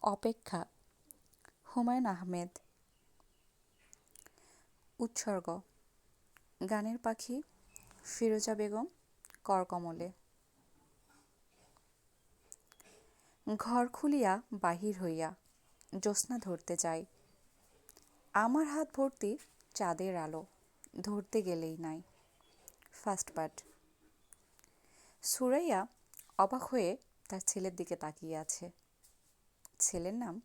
অপেক্ষা। হুমায়ুন আহমেদ। উৎসর্গ। গানের পাখি ফিরোজা বেগম করকমলে। ঘর খুলিয়া বাহির হইয়া জ্যোৎস্না ধরতে যাই, আমার হাত ভর্তি চাঁদের আলো, ধরতে গেলেই নাই। First part. সুরাইয়া অবাক হয়ে তার ছেলের দিকে তাকিয়ে আছে। ছেলের নাম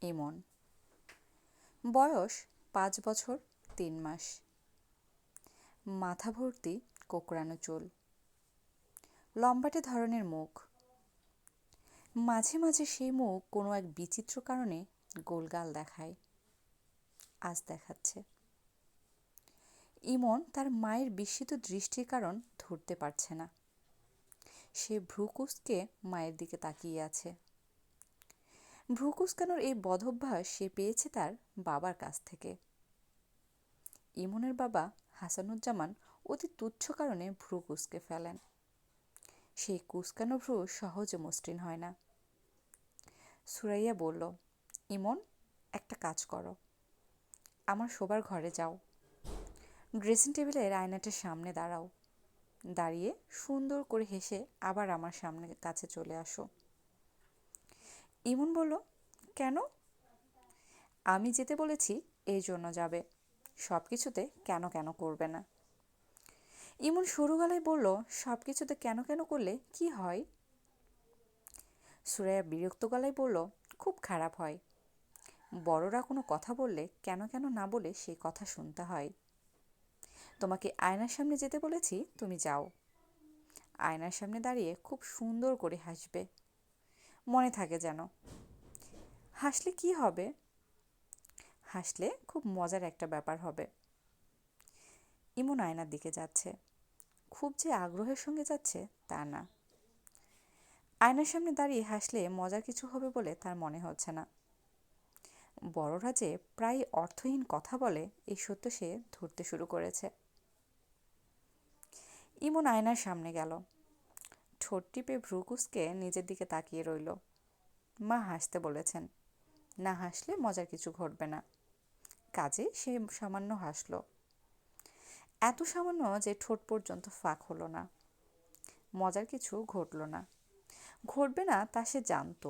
ইমন। বয়স 5 বছর 3 মাস। মাথা ভর্তি কোঁকড়ানো চুল, লম্বাটে ধরনের মুখ। মাঝে মাঝে সেই মুখ কোনো এক বিচিত্র কারণে গোলগাল দেখায়। আজ দেখাচ্ছে। ইমন তার মায়ের বিস্মিত দৃষ্টির কারণ ধরতে পারছে না। সে ভ্রু কুঁচকে মায়ের দিকে তাকিয়ে আছে। ভ্রু কুঁচকানোর এই বদভ্যাস সে পেয়েছে তার বাবার কাছ থেকে। ইমনের বাবা হাসানুজ্জামান অতি তুচ্ছ কারণে ভ্রু কুঁচকে ফেলেন। সেই কুঁচকানো ভ্রু সহজে মসৃণ হয় না। সুরাইয়া বলল, ইমন, একটা কাজ করো, আমার শোবার ঘরে যাও, ড্রেসিং টেবিলের আয়নাটার সামনে দাঁড়াও, দাঁড়িয়ে সুন্দর করে হেসে আবার আমার সামনে কাছে চলে আসো। ইমন বলল, কেন? আমি যেতে বলেছি এই জন্য যাবে, সব কিছুতে কেন কেন করবে না। ইমন সরু গলায় বলল, সব কিছুতে কেন কেন করলে কি হয়? সুরাইয়া বিরক্ত গলায় বলল, খুব খারাপ হয়। বড়রা কোনো কথা বললে কেন কেন না বলে সেই কথা শুনতে হয়। তোমাকে আয়নার সামনে যেতে বলেছি, তুমি যাও। আয়নার সামনে দাঁড়িয়ে খুব সুন্দর করে হাসবে, মনে থাকে যেন। হাসলে কি হবে? হাসলে খুব মজার একটা ব্যাপার হবে। ইমন আয়নার দিকে যাচ্ছে। খুব যে আগ্রহের সঙ্গে যাচ্ছে তা না। আয়নার সামনে দাঁড়িয়ে হাসলে মজার কিছু হবে বলে তার মনে হচ্ছে না। বড়রা যে প্রায় অর্থহীন কথা বলে এই সত্য সে ধরতে শুরু করেছে। ইমন আয়নার সামনে গেল, ঠোঁট টিপে ভ্রু কুঁচকে নিজের দিকে তাকিয়ে রইল। মা হাসতে বলেছেন, না হাসলে মজার কিছু ঘটবে না। কাজে সে সামান্য হাসল, এত সামান্য যে ঠোঁট পর্যন্ত ফাঁক হলো না। মজার কিছু ঘটল না, ঘটবে না তা সে জানত।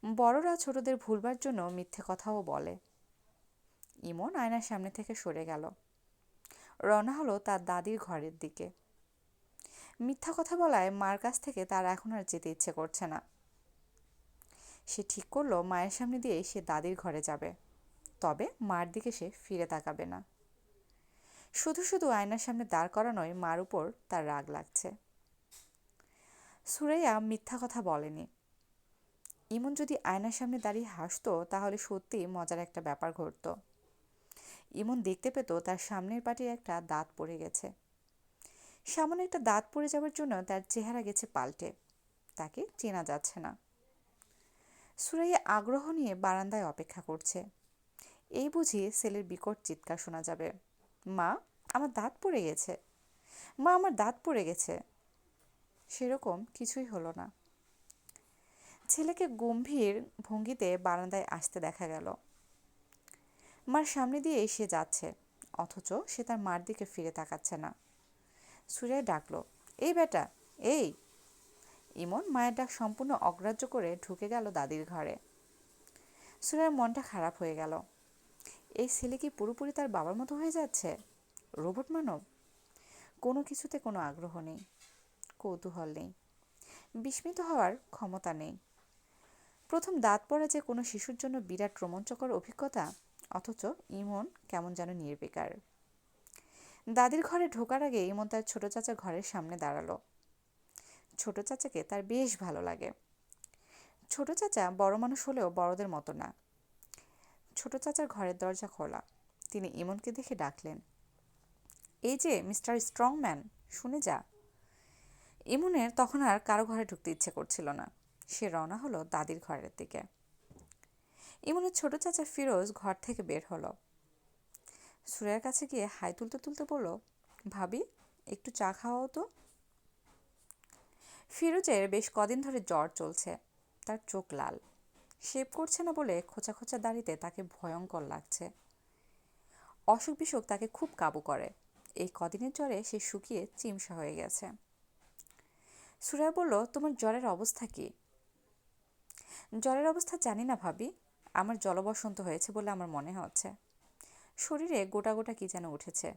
বড়রা ছোটদের ভুলবার জন্য মিথ্যে কথাও বলে। ইমন আয়নার সামনে থেকে সরে গেল, রওনা হলো তার দাদির ঘরের দিকে। মিথ্যা কথা বলায় মার কাছ থেকে তার এখন আর যেতে ইচ্ছে করছে না। সে ঠিক করলো মায়ের সামনে দিয়ে সে দাদির ঘরে যাবে, তবে মার দিকে সে ফিরে তাকাবে না। শুধু শুধু আয়নার সামনে দাঁড় করানোয় মার উপর তার রাগ লাগছে। সুরাইয়া মিথ্যা কথা বলেনি। ইমন যদি আয়নার সামনে দাঁড়িয়ে হাসতো তাহলে সত্যি মজার একটা ব্যাপার ঘটত। ইমন দেখতে পেত তার সামনের পাটির একটা দাঁত পড়ে গেছে। সামান্য একটা দাঁত পড়ে যাওয়ার জন্য তার চেহারা গেছে পাল্টে, তাকে চেনা যাচ্ছে না। সুরাইয়া আগ্রহ নিয়ে বারান্দায় অপেক্ষা করছে। এই বুঝি ছেলের বিকট চিৎকার শোনা যাবে, মা, আমার দাঁত পড়ে গেছে, মা, আমার দাঁত পড়ে গেছে। সেরকম কিছুই হলো না। ছেলেকে গম্ভীর ভঙ্গিতে বারান্দায় আসতে দেখা গেল। মার সামনে দিয়ে সে যাচ্ছে, অথচ সে তার মার দিকে ফিরে তাকাচ্ছে না। সুরাইয়া ডাকলো, এই বেটা, এই। ইমন মায়ের ডাক সম্পূর্ণ অগ্রাহ্য করে ঢুকে গেল দাদির ঘরে। সুরাইয়ার মনটা খারাপ হয়ে গেল। এই ছেলে কি পুরোপুরি তার বাবার মতো হয়ে যাচ্ছে? রোবট মানব। কোনো কিছুতে কোনো আগ্রহ নেই, কৌতূহল নেই, বিস্মিত হওয়ার ক্ষমতা নেই। প্রথম দাঁত পড়া যে কোনো শিশুর জন্য বিরাট রোমাঞ্চকর অভিজ্ঞতা, অথচ ইমন কেমন যেন নির্বিকার। দাদির ঘরে ঢোকার আগে ইমন তার ছোট চাচার ঘরের সামনে দাঁড়ালো। ছোট চাচাকে তার বেশ ভালো লাগে। ছোট চাচা বড় মানুষ হলেও বড়দের মতো না। ছোট চাচার ঘরের দরজা খোলা। তিনি ইমনকে দেখে ডাকলেন, এই যে মিস্টার স্ট্রংম্যান, শুনে যা। ইমনের তখন আর কারো ঘরে ঢুকতে ইচ্ছে করছিল না। সে রওনা হলো দাদির ঘরের দিকে। ইমনের ছোট চাচা ফিরোজ ঘর থেকে বের হলো। সুরাইয়ার কাছে গিয়ে হাই তুলতে তুলতে বলল, ভাবি, একটু চা খাওয়াও তো। ফিরোজের বেশ কদিন ধরে জ্বর চলছে, তার চোখ লাল। শেভ করছে না বলে খোঁচা খোঁচা দাড়িতে তাকে ভয়ঙ্কর লাগছে। অসুখ বিসুখ তাকে খুব কাবু করে। এই কদিনের জ্বরে সে শুকিয়ে চিমসা হয়ে গেছে। সুরাইয়া বলল, তোমার জ্বরের অবস্থা কি? জ্বরের অবস্থা জানি না ভাবি, আমার জলবসন্ত হয়েছে বলে আমার মনে হচ্ছে। শরীরে গোটা গোটা কি যেন উঠেছে।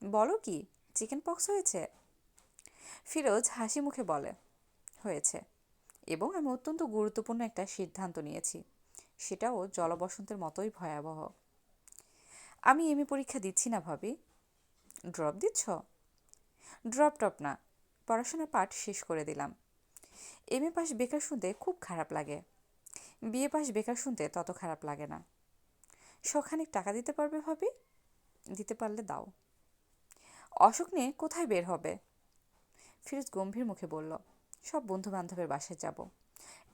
বলো কি, চিকেন পক্স হয়েছে? ফিরোজ হাসি মুখে বলে, হয়েছে, এবং আমি অত্যন্ত গুরুত্বপূর্ণ একটা সিদ্ধান্ত নিয়েছি, সেটাও জলবসন্তের মতোই ভয়াবহ। আমি এমএ পরীক্ষা দিচ্ছি না ভাবি। ড্রপ দিচ্ছ? ড্রপ টপ না, পড়াশোনার পাঠ শেষ করে দিলাম। এমএ পাস বেকার শুনতে খুব খারাপ লাগে, বিএ পাস বেকার শুনতে তত খারাপ লাগে না। শখানেক টাকা দিতে পারবে ভাবি? দিতে পারলে দাও। অসুখ নিয়ে কোথায় বের হবে? ফিরোজ গম্ভীর মুখে বলল, সব বন্ধু বান্ধবের বাসায় যাব।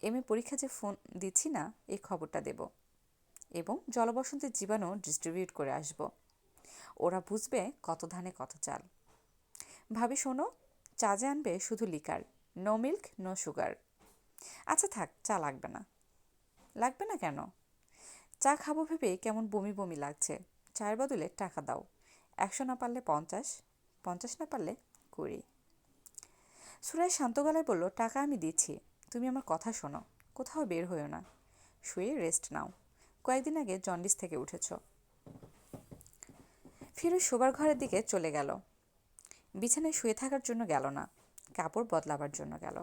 এমএ পরীক্ষা যে ফোন দিচ্ছি না এই খবরটা দেব, এবং জলবসন্তের জীবাণু ডিস্ট্রিবিউট করে আসব। ওরা বুঝবে কত ধানে কত চাল। ভাবি শোনো, চা যে আনবে শুধু liquor, no milk no sugar. আচ্ছা থাক, চা লাগবে না। লাগবে না কেন? চা খাবো ভেবে কেমন বমি বমি লাগছে। চায়ের বদলে টাকা দাও। 100 না পারলে 50, 50 না পারলে 20। সুরাই শান্ত গলায় বলল, টাকা আমি দিচ্ছি, তুমি আমার কথা শোনো, কোথাও বের হইও না, শুয়ে রেস্ট নাও। কয়েকদিন আগে জন্ডিস থেকে উঠেছ। ফিরোজ শোবার ঘরের দিকে চলে গেল। বিছানায় শুয়ে থাকার জন্য গেল না, কাপড় বদলাবার জন্য গেল।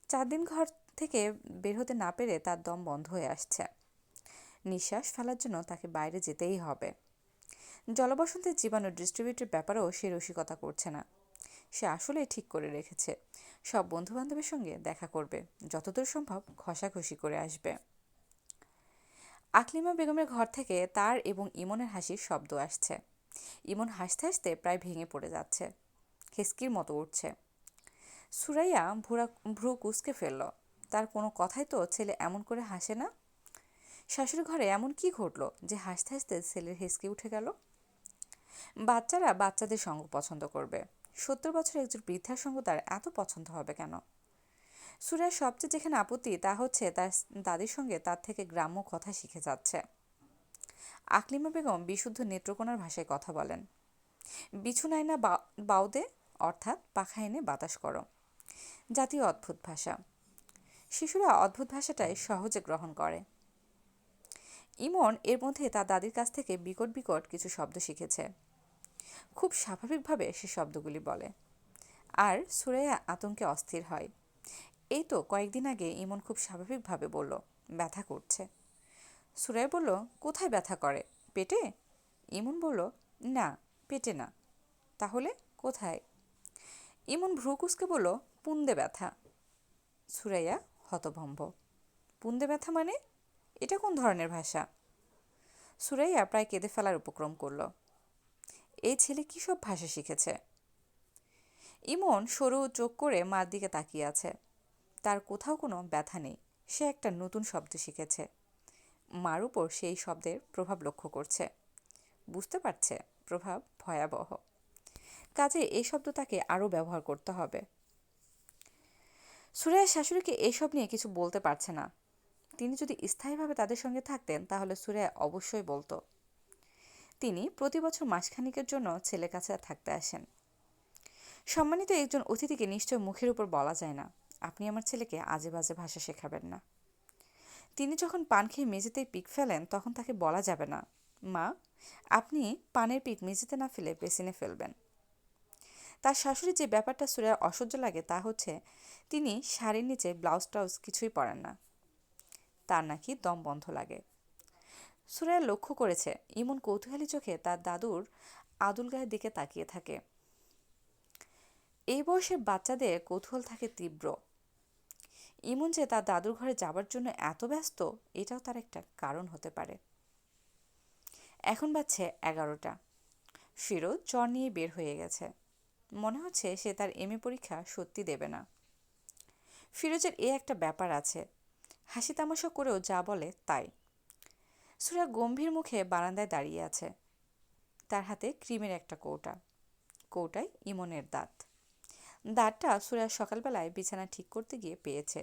4 দিন ঘর থেকে বের হতে না পেরে তার দম বন্ধ হয়ে আসছে। নিঃশ্বাস ফেলার জন্য তাকে বাইরে যেতেই হবে। জলবসন্তের জীবাণু ডিস্ট্রিবিউটের ব্যাপারেও সে রসিকতা করছে না। সে আসলেই ঠিক করে রেখেছে, সব বন্ধুবান্ধবের সঙ্গে দেখা করবে, যতদূর সম্ভব ঘষাঘষি করে আসবে। আকলিমা বেগমের ঘর থেকে তার এবং ইমনের হাসির শব্দ আসছে। ইমন হাসতে হাসতে প্রায় ভেঙে পড়ে যাচ্ছে, হেসকির মতো উঠছে। সুরাইয়া ভ্রু কুঁচকে ফেলল। তার কোনো কথাই তো ছেলে এমন করে হাসে না। শাশুড়ি ঘরে এমন কি ঘটল যে হাসতে হাসতে ছেলের হেসকি উঠে গেল? বাচ্চারা বাচ্চাদের সঙ্গ পছন্দ করবে, 70 বছরের একজন বৃদ্ধার সঙ্গ তার এত পছন্দ হবে কেন? সুরাইয়ার সবচেয়ে যেখানে আপত্তি তা হচ্ছে তার দাদির সঙ্গে তার থেকে গ্রাম্য কথা শিখে যাচ্ছে। আকলিমা বেগম বিশুদ্ধ নেত্রকোনার ভাষায় কথা বলেন। বিছুনায় না বাউদে, অর্থাৎ পাখা এনে বাতাস করো, জাতীয় অদ্ভুত ভাষা। শিশুরা অদ্ভুত ভাষাটাই সহজে গ্রহণ করে। ইমন এর মধ্যে তার দাদির কাছ থেকে বিকট বিকট কিছু শব্দ শিখেছে। খুব স্বাভাবিকভাবে সে শব্দগুলি বলে, আর সুরাইয়া আতঙ্কে অস্থির হয়। এই তো কয়েকদিন আগে ইমন খুব স্বাভাবিকভাবে বলল, ব্যথা করছে। সুরাইয়া বলল, কোথায় ব্যথা করে? পেটে? ইমন বলল, না, পেটে না। তাহলে কোথায়? ইমন ভ্রু কুঁচকে বলল, পুন্দে ব্যথা। সুরাইয়া হতভম্ব। পুন্দে ব্যথা মানে? এটা কোন ধরনের ভাষা? সুরাইয়া প্রায় কেঁদে ফেলার উপক্রম করল। এই ছেলে কী সব ভাষা শিখেছে? ইমন সরু চোখ করে মার দিকে তাকিয়ে আছে। তার কোথাও কোনো ব্যথা নেই, সে একটা নতুন শব্দ শিখেছে। মার উপর সেই শব্দের প্রভাব লক্ষ্য করছে, বুঝতে পারছে প্রভাব ভয়াবহ। কাজে এই শব্দ তাকে আরও ব্যবহার করতে হবে। সুরাইয়ার শাশুড়িকে এসব নিয়ে কিছু বলতে পারছে না। তিনি যদি স্থায়ীভাবে তাদের সঙ্গে থাকতেন তাহলে সুরাইয়া অবশ্যই বলতো। তিনি প্রতি বছর মাসখানেকের জন্য ছেলের কাছে থাকতে আসেন। সম্মানিত একজন অতিথিকে নিশ্চয় মুখের উপর বলা যায় না, আপনি আমার ছেলেকে আজে বাজে ভাষা শেখাবেন না। তিনি যখন পান খেয়ে মেঝেতেই পিক ফেলেন তখন তাকে বলা যাবে না, মা, আপনি পানের পিক মেঝেতে না ফেলে বেসিনে ফেলবেন। তার শাশুড়ির যে ব্যাপারটা সুরাইয়ার অসহ্য লাগে তা হচ্ছে তিনি শাড়ির নিচে ব্লাউজ টাউজ কিছুই পরেন না। তার নাকি দম বন্ধ লাগে। সুরাইয়া লক্ষ্য করেছে ইমন কৌতূহলী চোখে তার দাদুর আদুল গায়ের দিকে তাকিয়ে থাকে। এই বয়সের বাচ্চাদের কৌতূহল থাকে তীব্র। ইমন যে তার দাদুর ঘরে যাবার জন্য এত ব্যস্ত, এটাও তার একটা কারণ হতে পারে। এখন বাজছে 11টা। ফিরোজ জ্বর নিয়ে বের হয়ে গেছে। মনে হচ্ছে সে তার এমএ পরীক্ষা সত্যি দেবে না। ফিরোজের এ একটা ব্যাপার আছে, হাসি তামাশা করেও যা বলে তাই। সুরাইয়া গম্ভীর মুখে বারান্দায় দাঁড়িয়ে আছে। তার হাতে ক্রিমের একটা কৌটা, কৌটায় ইমনের দাঁত। দাঁতটা সুরাইয়া সকালবেলায় বিছানা ঠিক করতে গিয়ে পেয়েছে।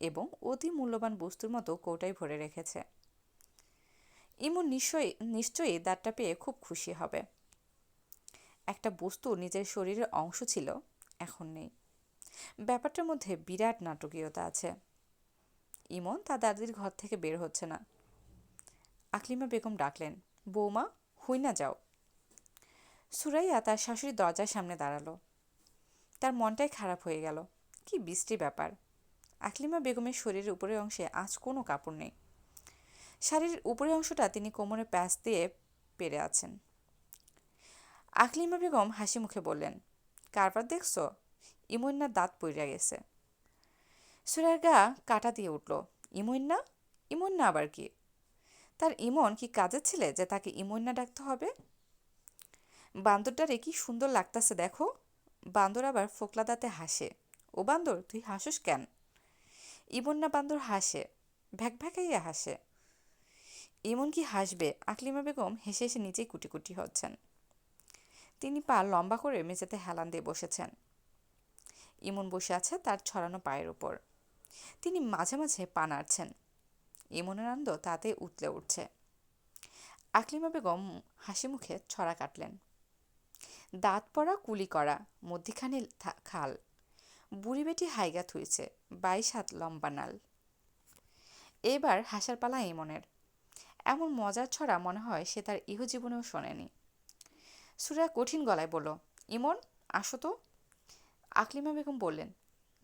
এবং অতি মূল্যবান বস্তুর মতো কৌটায় ভরে রেখেছে। ইমন নিশ্চয়ই দাঁতটা পেয়ে খুব খুশি হবে। একটা বস্তু নিজের শরীরের অংশ ছিল, এখন নেই। ব্যাপারটার মধ্যে বিরাট নাটকীয়তা আছে। ইমন তার দাদির ঘর থেকে বের হচ্ছে না। আকলিমা বেগম ডাকলেন, বৌমা, হুই না যাও। সুরাইয়া তার শাশুড়ির দরজার সামনে দাঁড়ালো। তার মনটাই খারাপ হয়ে গেল। কি বিশ্রী ব্যাপার! আকলিমা বেগমের শরীরের উপরের অংশে আজ কোনো কাপড় নেই। শাড়ির উপরের অংশটা তিনি কোমরে প্যাঁচ দিয়ে পেরে আছেন। আকলিমা বেগম হাসি মুখে বললেন, কারবার দেখছ? ইমন্নার দাঁত পইড়া গেছে। সুরাইয়ার গা কাটা দিয়ে উঠল। ইমন্না? ইমন্না আবার কি? তার ইমন কি কাজের ছেলে যে তাকে ইমন্না ডাকতে হবে? বান্দরটারে কি সুন্দর লাগতাছে দেখো। বান্দর আবার ফোকলা দাঁতে হাসে। ও বান্দর, তুই হাসিস কেন? ইমন্না বান্দর হাসে, ভ্যাক ভ্যাকাইয়া হাসে। ইমন কি হাসবে? আকলিমা বেগম হেসে হেসে নিচেই কুটি কুটি হচ্ছেন। তিনি পা লম্বা করে মেঝেতে হেলান দিয়ে বসেছেন। ইমন বসে আছে তার ছড়ানো পায়ের উপর। তিনি মাঝে মাঝে পা নাড়ছেন। ইমনের আনন্দ তাতে উতলে উঠছে। আকলিমা বেগম হাসি মুখে ছড়া কাটলেন। দাঁত পড়া কুলি করা, মধ্যিখানে খাল, বুড়ি বেটি হাইগা থুইছে, 22 হাত লম্বা নাল। এবার হাসার পালা ইমনের। এমন মজার ছড়া মনে হয় সে তার ইহজীবনেও শোনেনি। সুরাইয়া কঠিন গলায় বলল, ইমন, আসো তো। আকলিমা বেগম বললেন,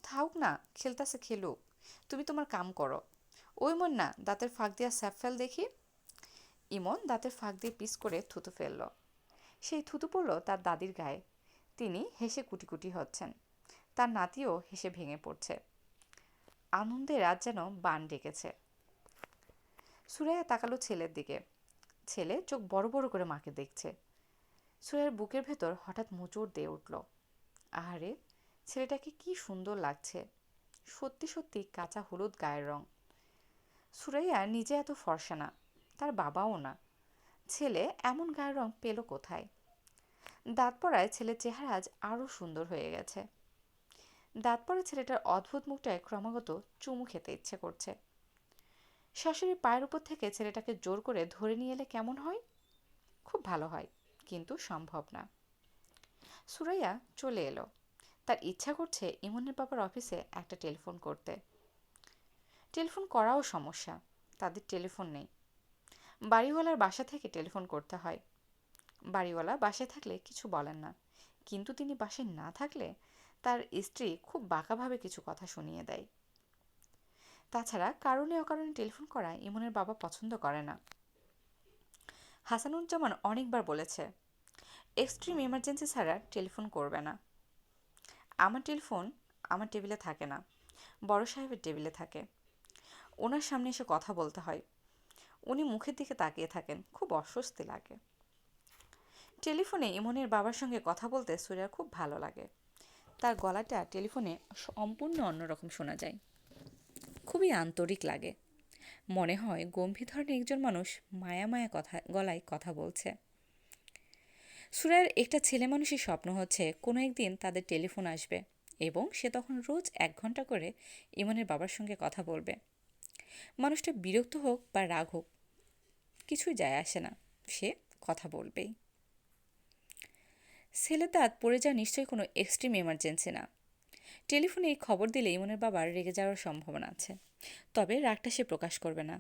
থাউক না, খেলতাছে খেলুক, তুমি তোমার কাম করো। ওই মন না, দাঁতের ফাঁক দিয়া স্যাপ ফেল দেখি। ইমন দাঁতের ফাঁক দিয়ে পিস করে থুতু ফেলল। সেই থুতু পড়ল তার দাদির গায়ে। তিনি হেসে কুটি কুটি হচ্ছেন। তার নাতিও হেসে ভেঙে পড়ছে। আনন্দে রাত যেন বান ডেকেছে। সুরাইয়া তাকালো ছেলের দিকে। ছেলে চোখ বড় বড় করে মাকে দেখছে। সুরাইয়ার বুকের ভেতর হঠাৎ মোচড় দিয়ে উঠল। আহারে, ছেলেটাকে কি সুন্দর লাগছে! সত্যি সত্যি কাঁচা হলুদ গায়ের রং। সুরাইয়া নিজে এত ফর্সা না, তার বাবাও না। ছেলে এমন গায়ের রং পেল কোথায়? দাঁত পড়ায় ছেলের চেহারা আজ আরও সুন্দর হয়ে গেছে। দাঁত পড়া ছেলেটার অদ্ভুত মুখটায় ক্রমাগত চুমু খেতে ইচ্ছে করছে। শাশুড়ির পায়ের উপর থেকে ছেলেটাকে জোর করে ধরে নিয়ে এলে কেমন হয়? খুব ভালো হয়, কিন্তু সম্ভব না। সুরাইয়া চলে এলো। তার ইচ্ছা করছে ইমনের বাবার অফিসে একটা টেলিফোন করতে। টেলিফোন করাও সমস্যা, তাদের টেলিফোন নেই। বাড়িওয়ালার বাসা থেকে টেলিফোন করতে হয়। বাড়িওয়ালা বাসায় থাকলে কিছু বলেন না, কিন্তু তিনি বাসায় না থাকলে তার স্ত্রী খুব বাঁকাভাবে কিছু কথা শুনিয়ে দেয়। তাছাড়া কারণে অকারণে টেলিফোন করা ইমনের বাবা পছন্দ করে না। হাসানুজ্জামান অনেকবার বলেছে, এক্সট্রিম এমার্জেন্সি ছাড়া টেলিফোন করবে না। আমার টেলিফোন আমার টেবিলে থাকে না, বড় সাহেবের টেবিলে থাকে। ওনার সামনে এসে কথা বলতে হয়। উনি মুখের দিকে তাকিয়ে থাকেন, খুব অস্বস্তি লাগে। টেলিফোনে ইমনের বাবার সঙ্গে কথা বলতে সুরাইয়ার খুব ভালো লাগে। তার গলাটা টেলিফোনে সম্পূর্ণ অন্যরকম শোনা যায়। খুবই আন্তরিক লাগে। মনে হয় গম্ভীর ধরনের একজন মানুষ মায়া মায়া গলায় কথা বলছে। সুরাইয়ার একটা ছেলে মানুষের স্বপ্ন হচ্ছে কোনো একদিন তাদের টেলিফোন আসবে এবং সে তখন রোজ 1 ঘন্টা করে ইমনের বাবার সঙ্গে কথা বলবে। মানুষটা বিরক্ত হোক বা রাগ হোক, কিছুই যায় আসে না, সে কথা বলবেই। ছেলের দাঁত পড়ে যাওয়া নিশ্চয়ই কোনো এক্সট্রিম এমার্জেন্সি না। টেলিফোনে এই খবর দিলে ইমনের বাবার রেগে যাওয়ার সম্ভাবনা আছে, তবে রাগটা সে প্রকাশ করবে না।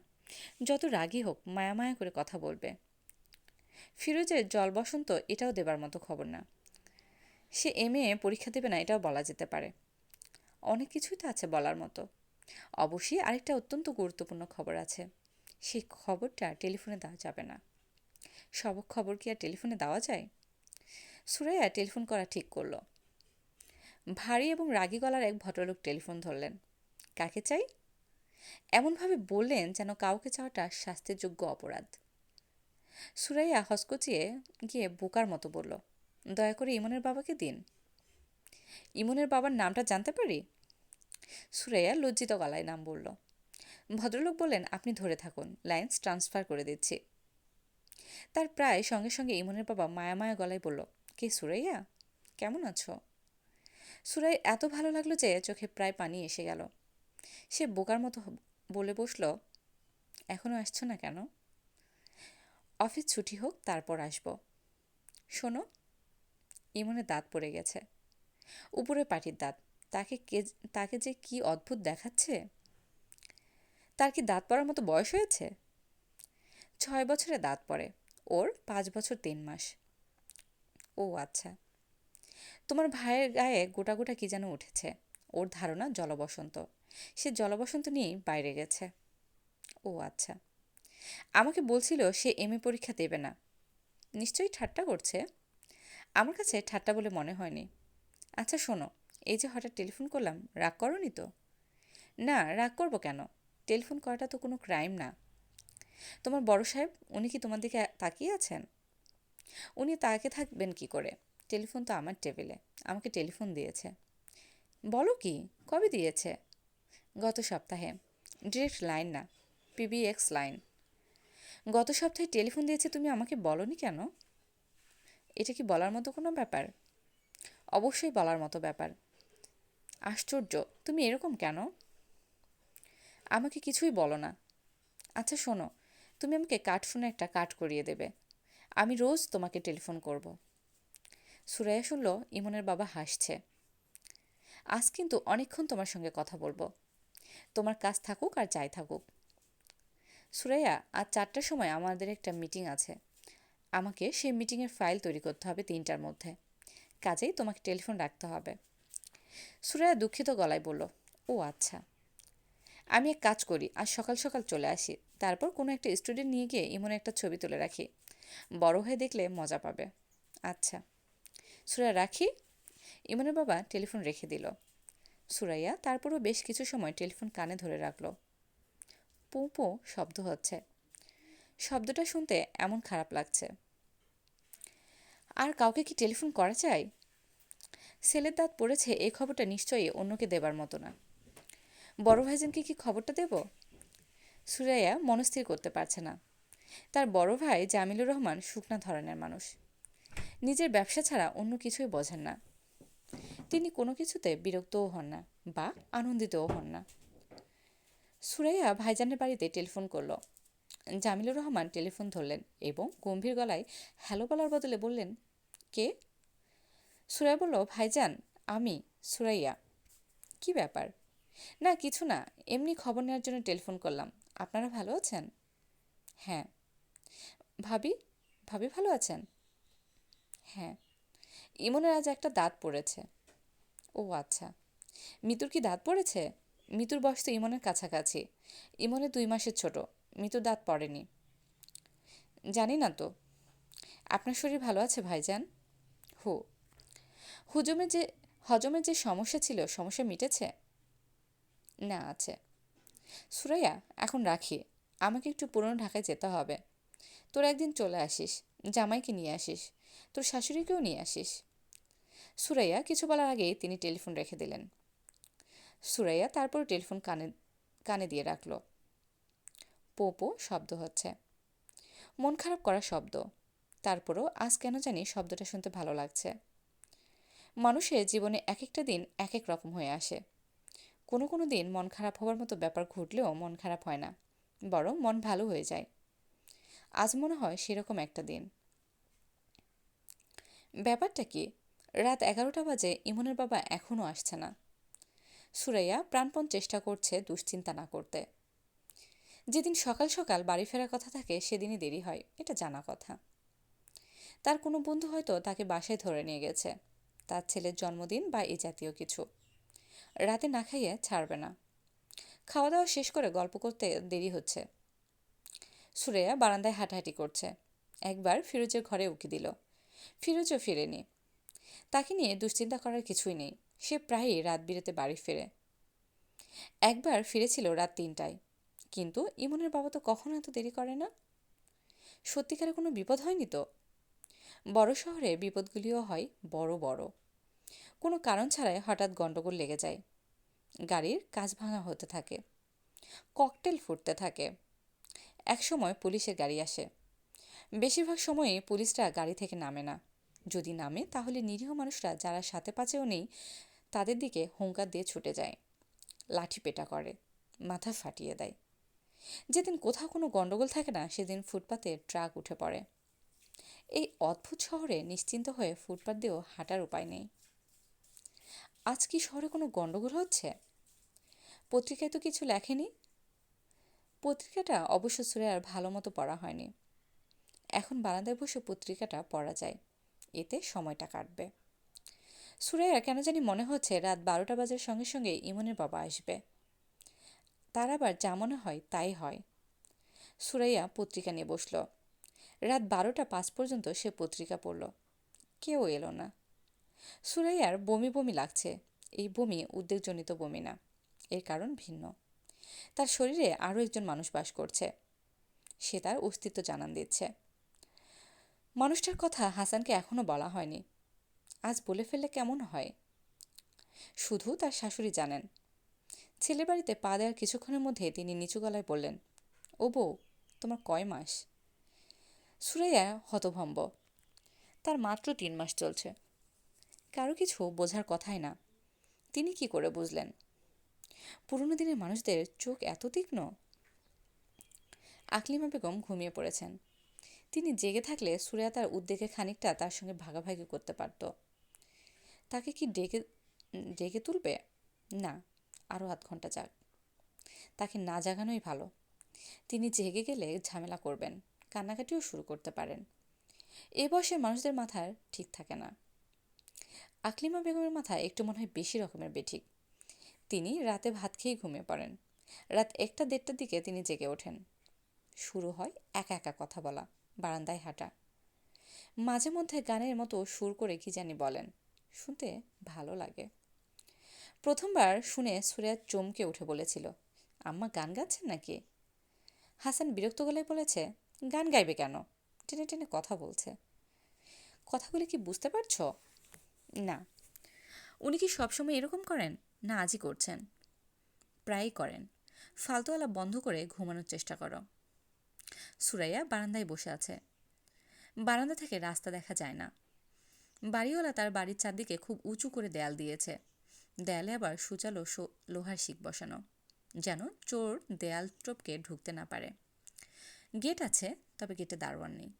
যত রাগই হোক, মায়া মায়া করে কথা বলবে। ফিরোজের জল বসন্ত এটাও দেবার মতো খবর না। সে MA পরীক্ষা দেবে না এটাও বলা যেতে পারে। অনেক কিছুই তো আছে বলার মতো। অবশ্যই আরেকটা অত্যন্ত গুরুত্বপূর্ণ খবর আছে, সেই খবরটা টেলিফোনে দেওয়া যাবে না। সব খবর কি আর টেলিফোনে দেওয়া যায়? সুরাইয়া টেলিফোন করা ঠিক করল। ভারী এবং রাগী গলার এক ভদ্রলোক টেলিফোন ধরলেন। কাকে চাই? এমনভাবে বললেন যেন কাউকে চাওয়াটা শাস্তির যোগ্য অপরাধ। সুরাইয়া হসকচিয়ে গিয়ে বোকার মতো বলল, দয়া করে ইমনের বাবাকে দিন। ইমনের বাবার নামটা জানতে পারি? সুরাইয়া লজ্জিত গলায় নাম বলল। ভদ্রলোক বললেন, আপনি ধরে থাকুন, লাইন্স ট্রান্সফার করে দিচ্ছি। তার প্রায় সঙ্গে সঙ্গে ইমনের বাবা মায়া মায়া গলায় বলল, কে সুরাইয়া? কেমন আছো? সুরাইয়ার এত ভালো লাগলো যে চোখে প্রায় পানি এসে গেল। সে বোকার মতো বলে বসল, এখনো আসছো না কেন? অফিস ছুটি হোক তারপর আসবো। শোনো, ইমনের দাঁত পড়ে গেছে, উপরে পাটির দাঁত। তাকে যে কি অদ্ভুত দেখাচ্ছে। তার কি দাঁত পড়ার মতো বয়স হয়েছে? 6 বছরে দাঁত পড়ে, ওর 5 বছর 3 মাস। ও আচ্ছা। তোমার ভাইয়ের গায়ে গোটা গোটা কি যেন উঠেছে, ওর ধারণা জলবসন্ত। সে জলবসন্ত নিয়েই বাইরে গেছে। ও আচ্ছা। আমাকে বলছিল সে এমএ পরীক্ষা দেবে না। নিশ্চয়ই ঠাট্টা করছে। আমার কাছে ঠাট্টা বলে মনে হয়নি। আচ্ছা শোনো, এই যে হঠাৎ টেলিফোন করলাম, রাগ করনি তো? না, রাগ করবো কেন? টেলিফোন করাটা তো কোনো ক্রাইম না। তোমার বড় সাহেব, উনি কি তোমার দিকে তাকিয়ে আছেন? উনি তাকে থাকবেন কি করে? টেলিফোন তো আমার টেবিলে, আমাকে টেলিফোন দিয়েছে। বলো কি, কবে দিয়েছে? গত সপ্তাহে। ডিরেক্ট লাইন না, পিবিএক্স লাইন। গত সপ্তাহে টেলিফোন দিয়েছে, তুমি আমাকে বলনি কেন? এটা কি বলার মতো কোনো ব্যাপার? অবশ্যই বলার মতো ব্যাপার। আশ্চর্য, তুমি এরকম কেন? আমাকে কিছুই বলো না। আচ্ছা শোনো, তুমি আমাকে ফোনে একটা কার্ড করিয়ে দেবে। আমি রোজ তোমাকে টেলিফোন করব। সুরাইয়া শুনল ইমনের বাবা হাসছে। আজ কিন্তু অনেকক্ষণ তোমার সঙ্গে কথা বলবো, তোমার কাজ থাকুক আর যাই থাকুক। সুরাইয়া, আজ 4টার সময় আমাদের একটা মিটিং আছে। আমাকে সেই মিটিংয়ের ফাইল তৈরি করতে হবে 3টার মধ্যে। কাজেই তোমাকে টেলিফোন রাখতে হবে। সুরাইয়া দুঃখিত গলায় বলল, ও আচ্ছা। আমি এক কাজ করি, আজ সকাল সকাল চলে আসি, তারপর কোনো একটা স্টুডেন্ট নিয়ে গিয়ে ইমনে একটা ছবি তুলে রাখি। বড় হয়ে দেখলে মজা পাবে। আচ্ছা। সুরাইয়া, রাখি। ইমনের বাবা টেলিফোন রেখে দিল। সুরাইয়া তারপরও বেশ কিছু সময় টেলিফোন কানে ধরে রাখল। পো পো শব্দ হচ্ছে। শব্দটা শুনতে এমন খারাপ লাগছে। আর কাউকে কি টেলিফোন করা চাই? ছেলের দাঁত পড়েছে, এই খবরটা নিশ্চয়ই অন্যকে দেবার মতো না। বড় ভাইজানকে কি খবরটা দেব? সুরাইয়া মনস্থির করতে পারছে না। তার বড় ভাই জামিলুর রহমান শুকনা ধরনের মানুষ, নিজের ব্যবসা ছাড়া অন্য কিছুই বোঝেন না। তিনি কোনো কিছুতে বিরক্তও হন না বা আনন্দিতও হন না। সুরাইয়া ভাইজানের বাড়িতে টেলিফোন করল। জামিলুর রহমান টেলিফোন ধরলেন এবং গম্ভীর গলায় হ্যালো বলার বদলে বললেন, কে? সুরাইয়া বলল, ভাইজান, আমি সুরাইয়া। কি ব্যাপার? না কিছু না, এমনি খবর নেওয়ার জন্য টেলিফোন করলাম। আপনারা ভালো আছেন? হ্যাঁ। ভাবি, ভাবি ভালো আছেন? হ্যাঁ। ইমনের আজ একটা দাঁত পড়েছে। ও আচ্ছা। মিতুর কি দাঁত পড়েছে? মিতুর বয়স তো ইমনের কাছাকাছি। ইমনের 2 মাসের ছোট। মিতুর দাঁত পড়েনি। জানি না তো। আপনার শরীর ভালো আছে ভাইজান? হু। হুজুমের যে হজমের যে সমস্যা ছিল, সমস্যা মিটেছে? না, আছে। সুরাইয়া, এখন রাখি। আমাকে একটু পুরনো ঢাকায় যেতে হবে। তোর একদিন চলে আসিস, জামাইকে নিয়ে আসিস, তোর শাশুড়িকেও নিয়ে আসিস। সুরাইয়া কিছু বলার আগেই তিনি টেলিফোন রেখে দিলেন। সুরাইয়া তারপর টেলিফোন কানে কানে দিয়ে রাখল। পো পো শব্দ হচ্ছে, মন খারাপ করা শব্দ। তারপরও আজ কেন জানি শব্দটা শুনতে ভালো লাগছে। মানুষের জীবনে এক একটা দিন এক এক রকম হয়ে আসে। কোনো কোনো দিন মন খারাপ হওয়ার মতো ব্যাপার ঘটলেও মন খারাপ হয় না, বরং মন ভালো হয়ে যায়। আজ মনে হয় সেরকম একটা দিন। ব্যাপারটা কি? রাত 11টা বাজে, ইমনের বাবা এখনও আসছে না। সুরাইয়া প্রাণপণ চেষ্টা করছে দুশ্চিন্তা না করতে। যেদিন সকাল সকাল বাড়ি ফেরার কথা থাকে সেদিনই দেরি হয়, এটা জানা কথা। তার কোনো বন্ধু হয়তো তাকে বাসায় ধরে নিয়ে গেছে, তার ছেলের জন্মদিন বা এই জাতীয় কিছু। রাতে না খাইয়ে ছাড়বে না। খাওয়া দাওয়া শেষ করে গল্প করতে দেরি হচ্ছে। সুরাইয়া বারান্দায় হাঁটাহাঁটি করছে। একবার ফিরোজের ঘরে উকি দিল। ফিরোজও ফিরেনি। তাকে নিয়ে দুশ্চিন্তা করার কিছুই নেই, সে প্রায়ই রাত বিরেতে বাড়ি ফেরে। একবার ফিরেছিল রাত 3টায়। কিন্তু ইমনের বাবা তো কখনো এত দেরি করে না। সত্যিকারে কোনো বিপদ হয়নি তো? বড় শহরে বিপদগুলিও হয় বড় বড়। কোনো কারণ ছাড়াই হঠাৎ গন্ডগোল লেগে যায়। গাড়ির কাঁচ ভাঙা হতে থাকে, ককটেল ফুটতে থাকে। একসময় পুলিশের গাড়ি আসে। বেশিরভাগ সময়ই পুলিশরা গাড়ি থেকে নামে না। যদি নামে তাহলে নিরীহ মানুষরা যারা সাথে পাচেও নেই তাদের দিকে হুঙ্কার দিয়ে ছুটে যায়, লাঠি পেটা করে। মাথা ফাটিয়ে দেয়। যেদিন কোথাও কোনো গণ্ডগোল থাকে না সেদিন ফুটপাতে ট্রাক উঠে পড়ে। এই অদ্ভুত শহরে নিশ্চিন্ত হয়ে ফুটপাত দিয়েও হাঁটার উপায় নেই। আজ কি শহরে কোনো গণ্ডগোল হচ্ছে? পত্রিকায় তো কিছু লেখেনি। পত্রিকাটা অবশ্য সুরাইয়ার ভালো মতো পড়া হয়নি। এখন বারান্দায় বসে পত্রিকাটা পড়া যায়, এতে সময়টা কাটবে। সুরাইয়ার কেন জানি মনে হচ্ছে রাত 12টা বাজার সঙ্গে সঙ্গে ইমনের বাবা আসবে। তার আবার যা মনে হয় তাই হয়। সুরাইয়া পত্রিকা নিয়ে বসল। রাত 12টা 5 পর্যন্ত সে পত্রিকা পড়ল। কেউ এলো না। সুরাইয়ার বমি বমি লাগছে। এই বমি উদ্বেগজনিত বমি না, এর কারণ ভিন্ন। তার শরীরে আরও একজন মানুষ বাস করছে। সে তার অস্তিত্ব জানান দিচ্ছে। মানুষটার কথা হাসানকে এখনো বলা হয়নি। আজ বলে ফেললে কেমন হয়? শুধু তার শাশুড়ি জানেন। ছেলের বাড়িতে পা দেওয়ার কিছুক্ষণের মধ্যে তিনি নিচু গলায় বললেন, ও বউ, তোমার কয় মাস? সুরাইয়া হতভম্ব। তার মাত্র 3 মাস চলছে। কারো কিছু বোঝার কথাই না। তিনি কি করে বুঝলেন? পুরনো দিনের মানুষদের চোখ এত তীক্ষ্ণ। আকলিমা বেগম ঘুমিয়ে পড়েছেন। তিনি জেগে থাকলে সুরাইয়া তার উদ্বেগের খানিকটা তার সঙ্গে ভাগাভাগি করতে পারত। তাকে কি ডেকে ডেকে তুলবে? না, আরও আধ ঘন্টা যাক। তাকে না জাগানোই ভালো। তিনি জেগে গেলে ঝামেলা করবেন, কান্নাকাটিও শুরু করতে পারেন। এ বয়সের মানুষদের মাথার ঠিক থাকে না। আকলিমা বেগমের মাথা একটু মনে হয় বেশি রকমের বেঠিক। তিনি রাতে ভাত খেয়েই ঘুমিয়ে পড়েন। রাত 1টা 1:30টার দিকে তিনি জেগে ওঠেন। শুরু হয় একা একা কথা বলা, বারান্দায় হাঁটা। মাঝে মধ্যে গানের মতো সুর করে কি জানি বলেন, শুনতে ভালো লাগে। প্রথমবার শুনে সুরাইয়া চমকে উঠে বলেছিল, আম্মা গান গাচ্ছেন নাকি? হাসান বিরক্ত গলায় বলেছে, গান গাইবে কেন? টেনে টেনে কথা বলছে। কথাগুলি কি বুঝতে পারছো? না। উনি কি সবসময় এরকম করেন, না আজই করছেন? প্রায়ই করেন। ফালতুওয়ালা বন্ধ করে ঘুমানোর চেষ্টা করো। সুরাইয়া বারান্দায় বসে আছে। বারান্দা থেকে রাস্তা দেখা যায় না। বাড়িওয়ালা তার বাড়ির চারদিকে খুব উঁচু করে দেয়াল দিয়েছে। দেয়ালে আবার সুচালো লোহার শিক বসানো, যেন চোর দেয়াল টপকে ঢুকতে না পারে। গেট আছে, তবে গেটে দারোয়ান নেই।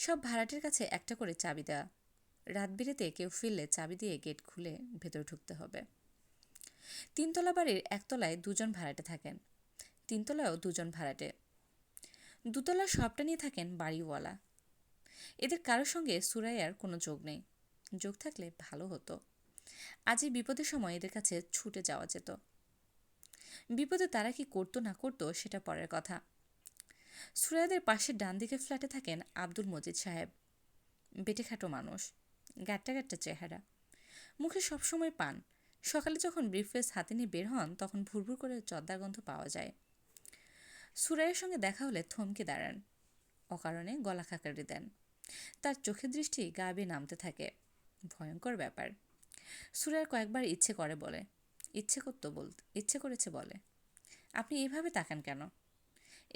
সব ভাড়াটের কাছে একটা করে চাবি দেওয়া। রাত বিরেতে কেউ ফিরলে চাবি দিয়ে গেট খুলে ভেতরে ঢুকতে হবে। 3তলা বাড়ির 1তলায় 2জন ভাড়াটে থাকেন। 3তলায়ও 2জন ভাড়াটে। 2তলার সবটা নিয়ে থাকেন বাড়িওয়ালা। এদের কারোর সঙ্গে সুরাইয়ার কোনো যোগ নেই। যোগ থাকলে ভালো হতো। আজ এই বিপদের সময় এদের কাছে ছুটে যাওয়া যেত। বিপদে তারা কি করতো না করতো সেটা পরের কথা। সুরাইয়াদের পাশের ডান দিকের ফ্ল্যাটে থাকেন আব্দুল মজিদ সাহেব। বেটেখাটো মানুষ, গাট্টা গাট্টা চেহারা, মুখে সবসময় পান। সকালে যখন ব্রিফকেস হাতে নিয়ে বের হন তখন ভুরভুর করে চদ্দার গন্ধ পাওয়া যায়। সুরাইয়ের সঙ্গে দেখা হলে থমকে দাঁড়ান, অকারণে গলা খাকারি দেন। তার চোখের দৃষ্টি গা বেয়ে নামতে থাকে। ভয়ঙ্কর ব্যাপার। সুরাইয়ার কয়েকবার ইচ্ছে করেছে বলে, আপনি এভাবে তাকান কেন?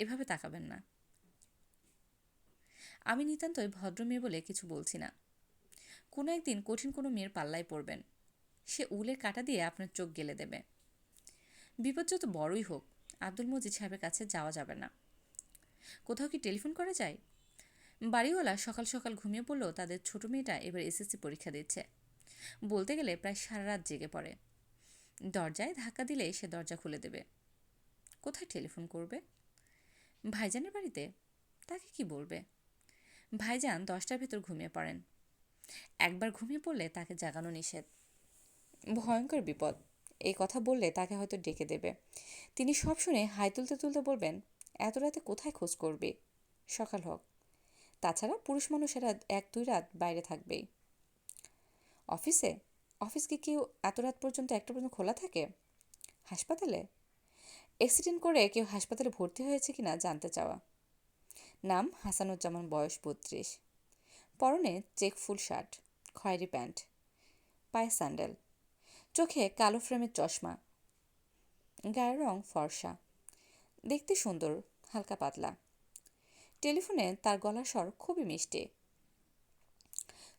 এভাবে তাকাবেন না। আমি নিতান্তই ভদ্র মেয়ে বলে কিছু বলছি না। কোনো একদিন কঠিন কোনো মেয়ের পাল্লায় পড়বেন। সে উলের কাঁটা দিয়ে আপনার চোখ গেলে দেবে। বিপদ যত বড়ই হোক, আব্দুল মজিদ সাহেবের কাছে যাওয়া যাবে না। কোথাও কি টেলিফোন করা যায়? বাড়িওয়ালা সকাল সকাল ঘুমিয়ে পড়লেও তাদের ছোট মেয়েটা এবার এসএসসি পরীক্ষা দিচ্ছে। বলতে গেলে প্রায় সারা রাত জেগে পড়ে। দরজায় ধাক্কা দিলে সে দরজা খুলে দেবে। কোথায় টেলিফোন করবে? ভাইজানের বাড়িতে? তাকে কি বলবে? ভাইজান 10টার ভেতর ঘুমিয়ে পড়েন। একবার ঘুমিয়ে পড়লে তাকে জাগানো নিষেধ। ভয়ঙ্কর বিপদ। এই কথা বললে তাকে হয়তো ডেকে দেবে। তিনি সব শুনে হাই তুলতে তুলতে বলবেন, এত রাতে কোথায় খোঁজ করবে? সকাল হোক। তাছাড়া পুরুষ মানুষেরা 1-2 রাত বাইরে থাকবেই। অফিসে? অফিস কি কেউ এত রাত পর্যন্ত 1টা পর্যন্ত খোলা থাকে? হাসপাতালে? অ্যাক্সিডেন্ট করে কেউ হাসপাতালে ভর্তি হয়েছে কিনা জানতে চাওয়া। নাম হাসানুজ্জামান, বয়স 32। পরনে চেক ফুল শার্ট, খয়েরি প্যান্ট, পায়ে স্যান্ডেল, চোখে কালো ফ্রেমের চশমা, গায়ের রং ফর্সা, দেখতে সুন্দর, হালকা পাতলা। টেলিফোনে তার গলার স্বর খুবই মিষ্টি।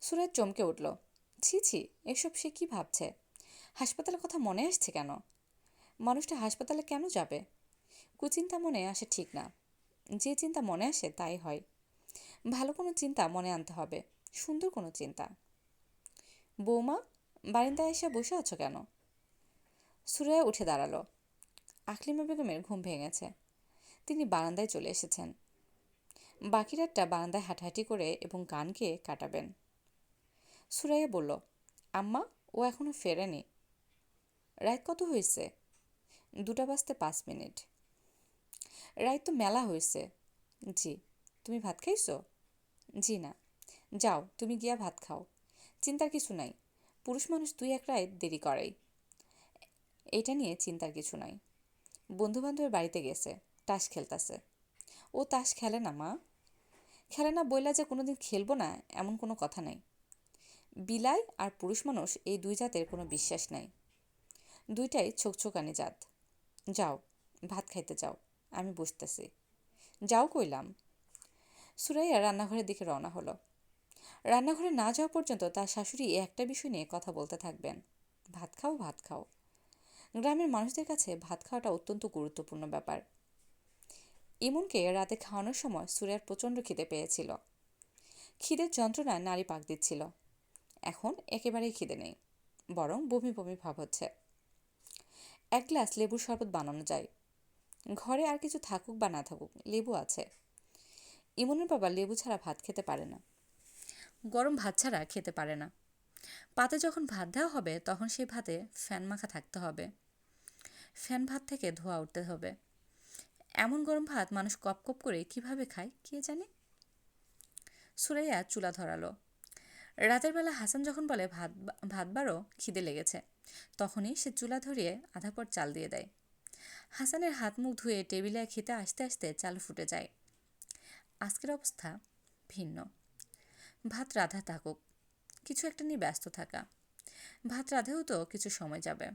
সুরাজ চমকে উঠল। ছি ছি, এসব সে কি ভাবছে? হাসপাতালের কথা মনে আসছে কেন? মানুষটা হাসপাতালে কেন যাবে? কুচিন্তা মনে আসে ঠিক না। যে চিন্তা মনে আসে তাই হয়। ভালো কোনো চিন্তা মনে আনতে হবে, সুন্দর কোনো চিন্তা। বৌমা, বারান্দায় এসে বসে আছো কেন? সুরাইয়া উঠে দাঁড়ালো। আকলিমা বেগমের ঘুম ভেঙেছে। তিনি বারান্দায় চলে এসেছেন। বাকি রাতটা বারান্দায় হাঁটাহাঁটি করে এবং গান গেয়ে কাটাবেন। সুরাইয়া বলল, আম্মা, ও এখনো ফেরেনি। রাত কত হয়েছে? 2:05। রাত তো মেলা হয়েছে। জি। তুমি ভাত খাইছো? জি না। যাও, তুমি গিয়া ভাত খাও। চিন্তার কিছু নাই। পুরুষ মানুষ 2-1 রাত দেরি করেই। এটা নিয়ে চিন্তার কিছু নাই। বন্ধুবান্ধবের বাড়িতে গেছে, তাস খেলতেছে। ও তাস খেলে না মা। খেলে না বইলা যে কোনোদিন খেলবো না এমন কোনো কথা নাই। বিলাই আর পুরুষ মানুষ এই দুই জাতের কোনো বিশ্বাস নাই। দুইটাই ছোকছোকানি জাত। যাও, ভাত খাইতে যাও, আমি বসতেছি। যাও কইলাম। সুরাইয়া রান্নাঘরের দিকে রওনা হলো। রান্নাঘরে না যাওয়া পর্যন্ত তার শাশুড়ি একটা বিষয় নিয়ে কথা বলতে থাকবেন। ভাত খাও, ভাত খাও। গ্রামের মানুষদের কাছে ভাত খাওয়াটা অত্যন্ত গুরুত্বপূর্ণ ব্যাপার। ইমনকে রাতে খাওয়ানোর সময় সুরাইয়ার প্রচণ্ড খিদে পেয়েছিল। খিদের যন্ত্রণায় নাড়ি পাক দিচ্ছিল। এখন একেবারেই খিদে নেই, বরং বমি বমি ভাব হচ্ছে। 1 গ্লাস লেবুর শরবত বানানো যায়। ঘরে আর কিছু থাকুক বা না থাকুক, লেবু আছে। ইমনের বাবা লেবু ছাড়া ভাত খেতে পারে না, গরম ভাত ছাড়া খেতে পারে না। পাতে যখন ভাত দেওয়া হবে তখন সেই ভাতে ফ্যান মাখা থাকতে হবে। ফ্যান ভাত থেকে ধোঁয়া উঠতে হবে। এমন গরম ভাত মানুষ কপ কপ করে কিভাবে খায় কে জানে। সুরাইয়া চুলা ধরালো। রাতের বেলা হাসান যখন বলে ভাত বাড়ো, খিদে লেগেছে, তখনই সে চুলা ধরিয়ে আধা পট চাল দিয়ে দেয়। হাসানের হাত মুখ ধুয়ে টেবিলে খেতে আসতে আসতে চাল ফুটে যায়। আজকের অবস্থা ভিন্ন। ভাত রাধা থাকুক, কিছু একটা নিয়ে ব্যস্ত থাকা। ভাত রাধেও তো কিছু সময় যাবে।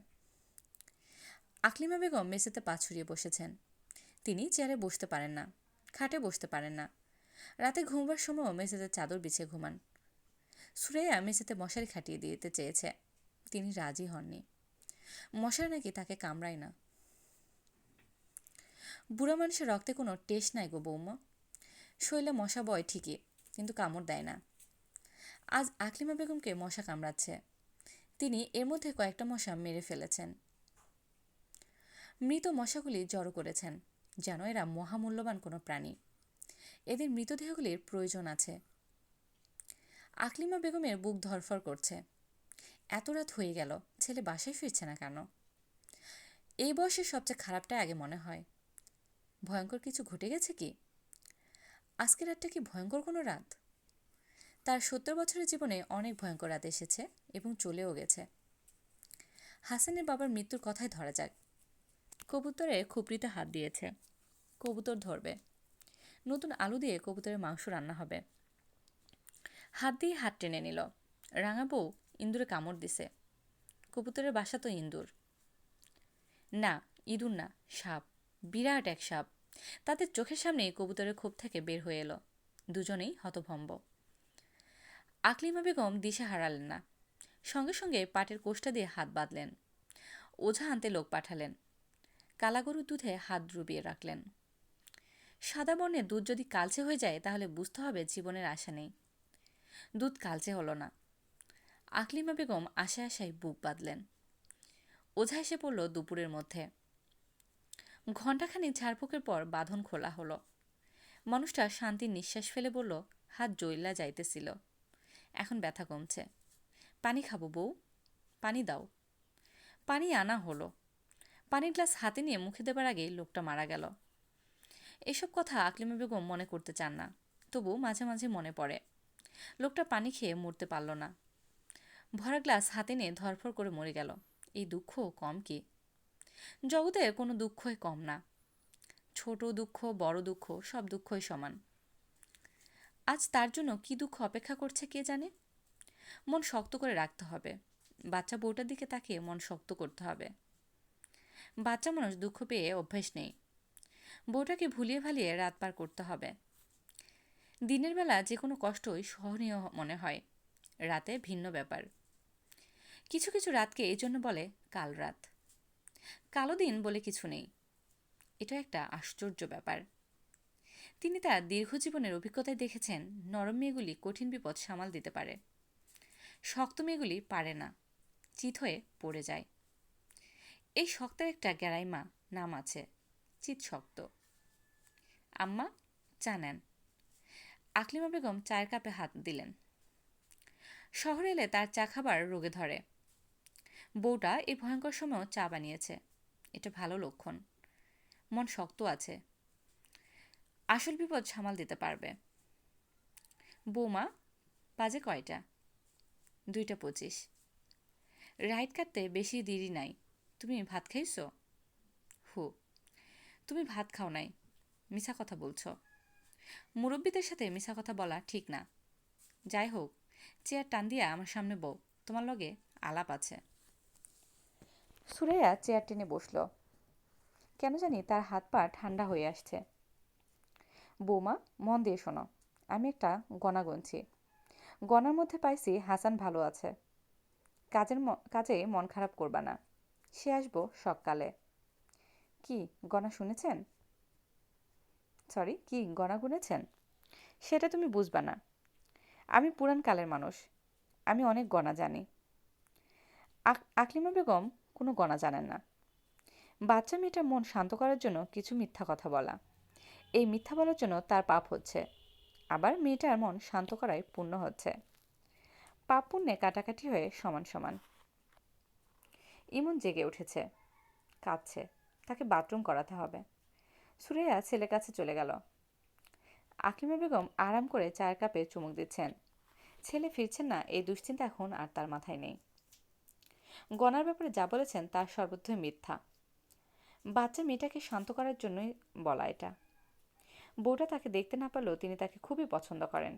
আকলিমা বেগম মেঝেতে পা ছড়িয়ে বসেছেন। তিনি চেয়ারে বসতে পারেন না, খাটে বসতে পারেন না। রাতে ঘুমবার সময়ও মেঝেতে চাদর বিছিয়ে ঘুমান। সুরাইয়া মেঝেতে মশারি খাটিয়ে দিতে চেয়েছে, তিনি রাজি হননি। মশারি নাকি তাকে কামড়ায় না। বুড়া মানুষের রক্তে কোনো টেস্ট নাই গো বৌমা। শরীরে মশা বয় ঠিকই, কিন্তু কামড় দেয় না। আজ আকলিমা বেগমকে মশা কামড়াচ্ছে। তিনি এর মধ্যে কয়েকটা মশা মেরে ফেলেছেন। মৃত মশাগুলি জড়ো করেছেন, যেন এরা মহামূল্যবান কোনো প্রাণী। এদের মৃতদেহগুলির প্রয়োজন আছে। আকলিমা বেগমের বুক ধরফর করছে। এত রাত হয়ে গেল, ছেলে বাসায় ফিরছে না কেন? এই বয়সের সবচেয়ে খারাপটা আগে মনে হয়। ভয়ঙ্কর কিছু ঘটে গেছে কি? আজকের রাতটা কি ভয়ঙ্কর কোনো রাত? তার 70 বছরের জীবনে অনেক ভয়ঙ্কর রাত এসেছে এবং চলেও গেছে। হাসানের বাবার মৃত্যুর কথাই ধরা যাক। কবুতরে খুপড়িতে হাত দিয়েছে, কবুতর ধরবে। নতুন আলু দিয়ে কবুতরের মাংস রান্না হবে। হাত দিয়ে হাত টেনে নিল। রাঙা বউ ইঁদুরে কামড় দিছে। কবুতরের বাসা তো ইঁদুর না, ইঁদুর না, সাপ। বিরাট এক সাপ তাদের চোখের সামনে কবুতরের খোপ থেকে বের হয়ে এলো। দুজনেই হতভম্ব। আকলিমা বেগম দিশে হারালেন না। সঙ্গে সঙ্গে পাটের কোষ্টা দিয়ে হাত বাঁধলেন। ওঝা আনতে লোক পাঠালেন। কালাগরুর দুধে হাত ডুবিয়ে রাখলেন। সাদা বর্ণের দুধ যদি কালচে হয়ে যায় তাহলে বুঝতে হবে জীবনের আশা নেই। দুধ কালচে হলো না। আকলিমা বেগম আশায় আশায় বুক বাঁধলেন। ওঝা এসে পড়ল দুপুরের মধ্যে। ঘণ্টাখানিক ঝাড়ফুঁকের পর বাঁধন খোলা হলো। মানুষটা শান্তির নিঃশ্বাস ফেলে বলল, হাত জ্বইলা যাইতেছিল, এখন ব্যথা কমছে। পানি খাবো বউ, পানি দাও। পানি আনা হলো। পানির গ্লাস হাতে নিয়ে মুখে দেবার আগেই লোকটা মারা গেল। এসব কথা আকলিমা বেগম মনে করতে চান না, তবু মাঝে মাঝে মনে পড়ে। লোকটা পানি খেয়ে মরতে পারল না। ভরা গ্লাস হাতে নিয়ে ধরফর করে মরে গেল। এই দুঃখ কম কি? জগতে কোনো দুঃখই কম না। ছোট দুঃখ, বড় দুঃখ, সব দুঃখই সমান। আজ তার জন্য কি দুঃখ অপেক্ষা করছে কে জানে। মন শক্ত করে রাখতে হবে। বাচ্চা বউটার দিকে তাকিয়ে মন শক্ত করতে হবে। বাচ্চা মানুষ দুঃখ পেয়ে অভ্যেস নেই। বউটাকে ভুলিয়ে ভালিয়ে রাত পার করতে হবে। দিনের বেলা যে কোনো কষ্টই সহনীয় মনে হয়, রাতে ভিন্ন ব্যাপার। কিছু কিছু রাতকে এই জন্য বলে কাল রাত। কালো দিন বলে কিছু নেই, এটা একটা আশ্চর্য ব্যাপার। তিনি তার দীর্ঘ জীবনের অভিজ্ঞতায় দেখেছেন নরম মেয়েগুলি কঠিন বিপদ সামাল দিতে পারে, শক্ত মেয়েগুলি পারে না, চিত হয়ে পড়ে যায়। এই শক্তের একটা গ্যারাইমা নাম আছে, চিত শক্ত। আম্মা, চা নেন। আকলিমা বেগম চায়ের কাপে হাত দিলেন। শহরে এলে তার চা খাবার রোগে ধরে। বউটা এই ভয়ঙ্কর সময়ও চা বানিয়েছে, এটা ভালো লক্ষণ। মন শক্ত আছে, আসল বিপদ সামাল দিতে পারবে। বৌমা, বাজে কয়টা? 2:25। রাইড কাটতে বেশি দেরি নাই। তুমি ভাত খাইছো? হু। তুমি ভাত খাও নাই, মিছা কথা বলছো। মুরব্বীদের সাথে মিছা কথা বলা ঠিক না। যাই হোক, চেয়ার টান দিয়া আমার সামনে বউ, তোমার লগে আলাপ আছে। সুরাইয়া চেয়ার টেনে বসল। কেন জানি তার হাত পা ঠান্ডা হয়ে আসছে। বৌমা, মন দিয়ে শোনো, আমি একটা গণা গুনছি। গণার মধ্যে পাইছি হাসান ভালো আছে। কাজে মন খারাপ করবা না, সে আসবো সকালে। কি গণা শুনেছেন? সরি, কি গণা গুনেছেন? সেটা তুমি বুঝবা না। আমি পুরান কালের মানুষ, আমি অনেক গণা জানি। আকলিমা বেগম কোনো গণা জানেন না। বাচ্চা মেয়েটার মন শান্ত করার জন্য কিছু মিথ্যা কথা বলা, এই মিথ্যা বলার জন্য তার পাপ হচ্ছে, আবার মেয়েটার মন শান্ত করায় পুণ্য হচ্ছে। পাপ পুণ্যে কাটাকাটি হয়ে সমান সমান। ইমন জেগে উঠেছে, কাঁদছে, তাকে বাথরুম করাতে হবে। সুরাইয়া ছেলের কাছে চলে গেল। আকলিমা বেগম আরাম করে চায়ের কাপে চুমুক দিচ্ছেন। ছেলে ফিরছেন না, এই দুশ্চিন্তা এখন আর তার মাথায় নেই। গনার ব্যাপারে যা বলেছেন তার সর্বত্রই মিথ্যা। বাচ্চা মেয়েটাকে শান্ত করার জন্যই বলা এটা। বউটা তাকে দেখতে না পারলেও তিনি তাকে খুবই পছন্দ করেন।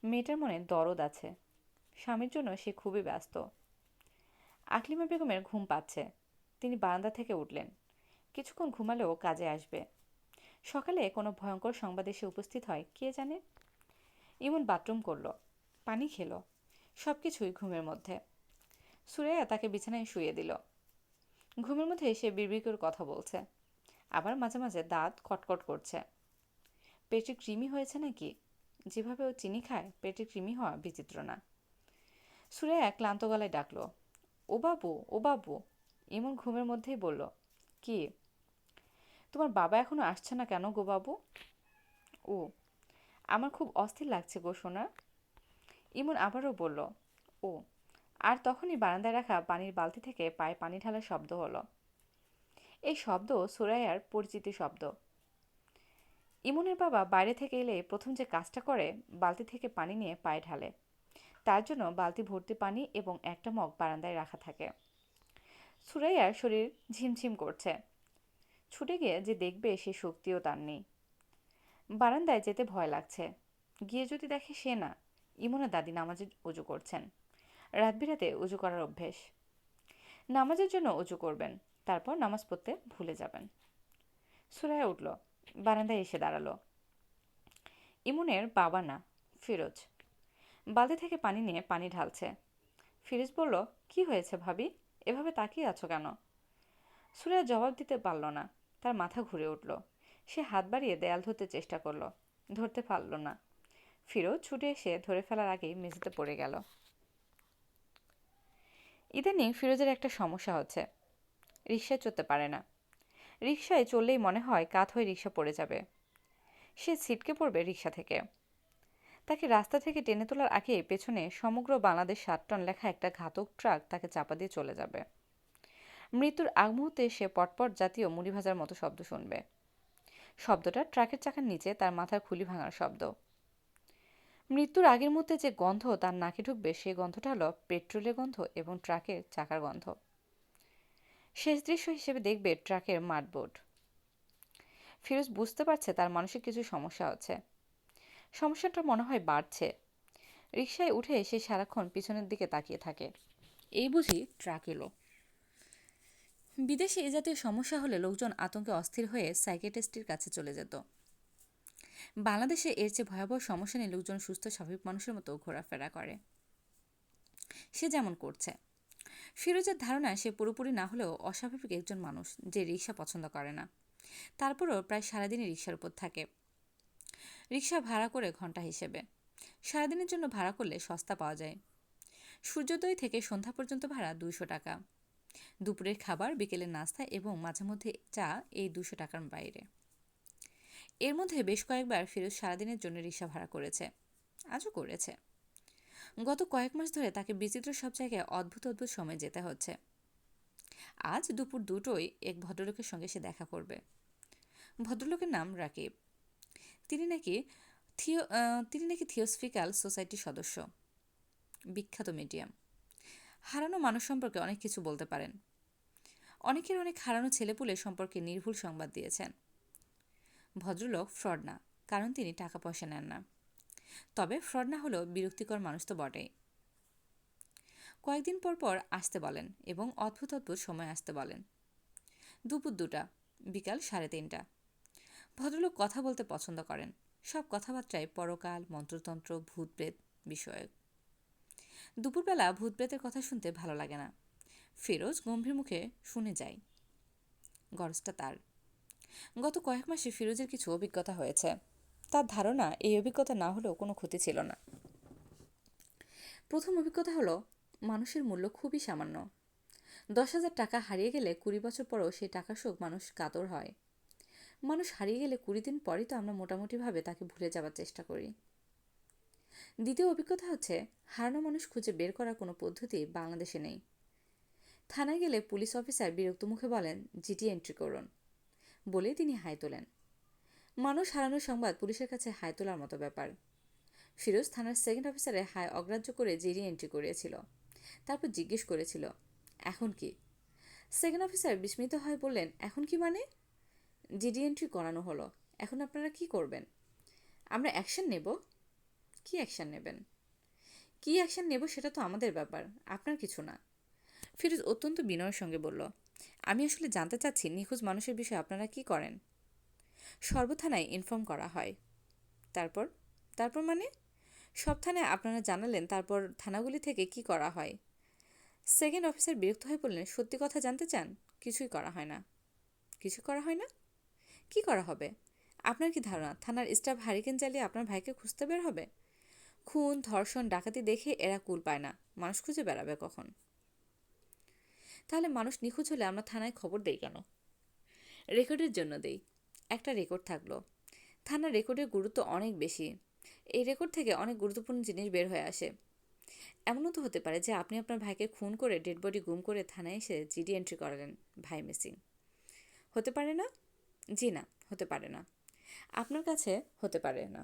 মেয়েটার মনে দরদ আছে, স্বামীর জন্য সে খুবই ব্যস্ত। আকলিমা বেগমের ঘুম পাচ্ছে, তিনি বারান্দা থেকে উঠলেন। কিছুক্ষণ ঘুমালেও কাজে আসবে। সকালে কোনো ভয়ঙ্কর সংবাদ এসে উপস্থিত হয় কে জানে। ইমন বাথরুম করলো, পানি খেলো, সব কিছুই ঘুমের মধ্যে। সুরাইয়া তাকে বিছানায় শুইয়ে দিল। ঘুমের মধ্যে সে বিড়বিড় করে কথা বলছে, আবার মাঝে মাঝে দাঁত খটখট করছে। পেটে কৃমি হয়েছে নাকি? যেভাবে ও চিনি খায়, পেটে কৃমি হওয়া বিচিত্র না। সুরাইয়া ক্লান্ত গলায় ডাকলো, ও বাবু, ও বাবু। ইমন ঘুমের মধ্যেই বলল, কি? তোমার বাবা এখনো আসছে না কেন গো বাবু? ও, আমার খুব অস্থির লাগছে গো সোনা। ইমন আবারও বলল, ও। আর তখনই বারান্দায় রাখা পানির বালতি থেকে পায়ে পানি ঢালার শব্দ হলো। এই শব্দ সুরাইয়ার পরিচিতি শব্দ। ইমনের বাবা বাইরে থেকে এলে প্রথম যে কাজটা করে, বালতি থেকে পানি নিয়ে পায়ে ঢালে। তার জন্য বালতি ভর্তি পানি এবং একটা মগ বারান্দায় রাখা থাকে। সুরাইয়ার শরীর ঝিমঝিম করছে। ছুটে গিয়ে যে দেখবে সে শক্তিও তার নেই। বারান্দায় যেতে ভয় লাগছে। গিয়ে যদি দেখে সে না, ইমনের দাদি নামাজে অজু করছেন। রাত বিরাতে অজু করার অভ্যেস। নামাজের জন্য অজু করবেন, তারপর নামাজ পড়তে ভুলে যাবেন। সুরাইয়া উঠল, বারান্দায় এসে দাঁড়ালো। ইমনের বাবা না, ফিরোজ। বালতি থেকে পানি নিয়ে পানি ঢালছে। ফিরোজ বলল, কি হয়েছে ভাবি, এভাবে তাকিয়ে আছো কেন? সুরাইয়া জবাব দিতে পারল না, তার মাথা ঘুরে উঠল। সে হাত বাড়িয়ে দেয়াল ধরতে চেষ্টা করল, ধরতে পারল না। ফিরোজ ছুটে এসে ধরে ফেলার আগেই মেঝেতে পড়ে গেল। ইদানিং ফিরোজের একটা সমস্যা হচ্ছে, রিকশায় চড়তে পারে না। রিকশায় চললেই মনে হয় কাত হয়ে রিকশা পড়ে যাবে, সে ছিটকে পড়বে রিকশা থেকে। তাকে রাস্তা থেকে টেনে তোলার আগে পেছনে সমগ্র বাংলাদেশ 7 টন লেখা একটা ঘাতক ট্রাক তাকে চাপা দিয়ে চলে যাবে। মৃত্যুর আগ মুহূর্তে সে পটপট জাতীয় মুড়ি ভাজার মতো শব্দ শুনবে। শব্দটা ট্রাকের চাকার নিচে তার মাথার খুলি ভাঙার শব্দ। মৃত্যুর আগের মুহূর্তে যে গন্ধ তার নাকে ঢুকবে, সেই গন্ধটা হলো পেট্রোলের গন্ধ এবং ট্রাকের চাকার গন্ধ। শেষ দৃশ্য হিসেবে দেখবে ট্রাকের মাডবোর্ড। ফিরোজ বুঝতে পারছে তার মানসিক কিছু সমস্যা হচ্ছে। সমস্যাটা মনে হয় বাড়ছে। রিকশায় উঠে সে সারাক্ষণ পিছনের দিকে তাকিয়ে থাকে। এই বুঝি ট্রাক এলো। বিদেশে এ জাতীয় সমস্যা হলে লোকজন আতঙ্কে অস্থির হয়ে সাইকিয়াট্রিস্টের কাছে চলে যেত। বাংলাদেশে এর চেয়ে ভয়াবহ সমস্যা নিয়ে লোকজন সুস্থ স্বাভাবিক মানুষের মতো ঘোরাফেরা করে, সে যেমন করছে। ফিরোজের ধারণা সে পুরোপুরি না হলেও অস্বাভাবিক একজন মানুষ যে রিক্সা পছন্দ করে না। তারপরও প্রায় সারাদিনই রিক্সার উপর থাকে, রিক্সা ভাড়া করে ঘন্টা হিসেবে। সারাদিনের জন্য ভাড়া করলে সস্তা পাওয়া যায়। সূর্যোদয় থেকে সন্ধ্যা পর্যন্ত ভাড়া 200 টাকা। দুপুরের খাবার, বিকেলের নাস্তা এবং মাঝে মধ্যে চা এই 200 টাকার বাইরে। এর মধ্যে বেশ কয়েকবার ফিরোজ সারাদিনের জন্য রিক্সা ভাড়া করেছে, আজও করেছে। গত কয়েক মাস ধরে তাকে বিচিত্র সব জায়গায় অদ্ভুত অদ্ভুত সময় যেতে হচ্ছে। আজ দুপুর 2টোয় এক ভদ্রলোকের সঙ্গে সে দেখা করবে। ভদ্রলোকের নাম রাকিব। তিনি নাকি থিওসফিক্যাল সোসাইটির সদস্য, বিখ্যাত মিডিয়াম। হারানো মানুষ সম্পর্কে অনেক কিছু বলতে পারেন। অনেকের অনেক হারানো ছেলেপুলে সম্পর্কে নির্ভুল সংবাদ দিয়েছেন। ভদ্রলোক ফ্রড না, কারণ তিনি টাকা পয়সা নেন না। তবে ফ্রড না হলেও বিরক্তিকর মানুষ তো বটেই। কয়েকদিন পর পর আসতে বলেন এবং অদ্ভুত অদ্ভুত সময় আসতে বলেন। দুপুর 2টা, বিকাল 3:30। ভদ্রলোক কথা বলতে পছন্দ করেন। সব কথাবার্তায় পরকাল, মন্ত্রতন্ত্র, ভূতপ্রেত বিষয়ক। দুপুরবেলা ভূতপ্রেতের কথা শুনতে ভালো লাগে না। ফিরোজ গম্ভীর মুখে শুনে যায়। গরজটা তার। গত কয়েক মাসে ফিরোজের কিছু অভিজ্ঞতা হয়েছে। তার ধারণা এই অভিজ্ঞতা না হলেও কোনো ক্ষতি ছিল না। প্রথম অভিজ্ঞতা হলো, মানুষের মূল্য খুবই সামান্য। 10,000 টাকা হারিয়ে গেলে 20 বছর পরেও সেই টাকার শোক মানুষ কাতর হয়। মানুষ হারিয়ে গেলে 20 দিন পরই তো আমরা মোটামুটিভাবে তাকে ভুলে যাওয়ার চেষ্টা করি। দ্বিতীয় অভিজ্ঞতা হচ্ছে, হারানো মানুষ খুঁজে বের করার কোনো পদ্ধতি বাংলাদেশে নেই। থানায় গেলে পুলিশ অফিসার বিরক্ত মুখে বলেন, জিডি এন্ট্রি করুন, বলে তিনি হাই তোলেন। মানুষ হারানোর সংবাদ পুলিশের কাছে হাই তোলার মতো ব্যাপার। ফিরোজ থানার সেকেন্ড অফিসারের হাই অগ্রাহ্য করে জিডি এন্ট্রি করিয়েছিল। তারপর জিজ্ঞেস করেছিল, এখন কি? সেকেন্ড অফিসার বিস্মিত হয়ে বললেন, এখন কি মানে? জিডি এন্ট্রি করানো হলো, এখন আপনারা কি করবেন? আমরা অ্যাকশন নেব। কি অ্যাকশন নেবেন? কি অ্যাকশন নেব সেটা তো আমাদের ব্যাপার, আপনার কিছু না। ফিরোজ অত্যন্ত বিনয়ের সঙ্গে বলল, আমি আসলে জানতে চাচ্ছি নিখোঁজ মানুষের বিষয়ে আপনারা কি করেন? সর্বথানায় ইনফর্ম করা হয়। তারপর? তারপর মানে? সব থানায় আপনারা জানালেন, তারপর থানাগুলি থেকে কি করা হয়? সেকেন্ড অফিসার বিরক্ত হয়ে বললেন, সত্যি কথা জানতে চান? কিছুই করা হয় না। কিছু করা হয় না? কি করা হবে? আপনার কি ধারণা থানার স্টাফ হারিকেন জ্বালিয়ে আপনার ভাইকে খুঁজতে বের হবে? খুন, ধর্ষণ, ডাকাতি দেখে এরা কুল পায় না, মানুষ খুঁজে বেড়াবে কখন? তাহলে মানুষ নিখোঁজ হলে আমরা থানায় খবর দেই কেন? রেকর্ডের জন্য দেই। একটা রেকর্ড থাকলো। থানার রেকর্ডের গুরুত্ব অনেক বেশি। এই রেকর্ড থেকে অনেক গুরুত্বপূর্ণ জিনিস বের হয়ে আসে। এমনও তো হতে পারে যে আপনি আপনার ভাইকে খুন করে ডেড বডি গুম করে থানায় এসে জিডি এন্ট্রি করালেন, ভাই মিসিং। হতে পারে না? জি না, হতে পারে না। আপনার কাছে হতে পারে না,